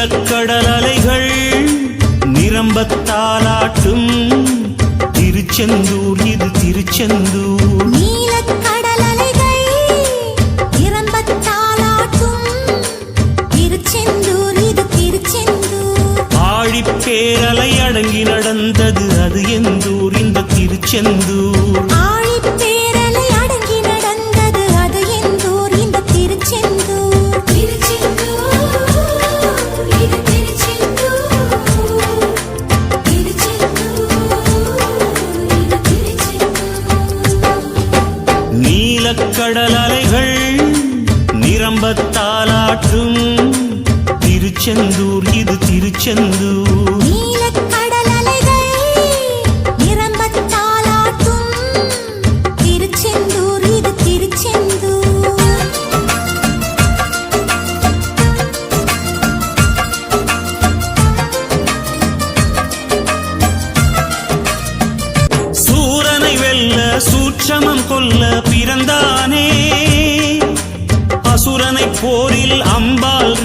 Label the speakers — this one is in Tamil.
Speaker 1: நீலக்கடல் அலைகள் நிரம்பத்தாலாட்டும் திருச்செந்தூர் இது திருச்செந்தூர்.
Speaker 2: நீலக்கடல் அலைகள் நிரம்பத்தாலாட்டும் திருச்செந்தூர் இது திருச்செந்தூர்.
Speaker 1: ஆழிப்பேரலை அடங்கி நடந்தது அது எந்தூர் இந்த திருச்செந்தூர்.
Speaker 2: ஆழிப்பேரலை அடங்கி நடந்தது அது எந்தூர் இந்த திருச்செந்தூர். திருச்செந்தூர் இது திருச்செந்தூர். திருச்செந்தூர் இது திருச்செந்தூர்.
Speaker 1: நீலக்கடல் அலைகள் நிரம்பத்தாலாட்டும் திருச்செந்தூர் இது திருச்செந்தூர்.
Speaker 2: நீலக்கடல் அலைகள் நிரம்பத்தாலாட்டும் திருச்செந்தூர் இது திருச்செந்தூர்.
Speaker 1: சூரனை வெல்ல சூட்சமம் கொல்ல பிறந்தானே, அசுரனை போரில் அம்பாள்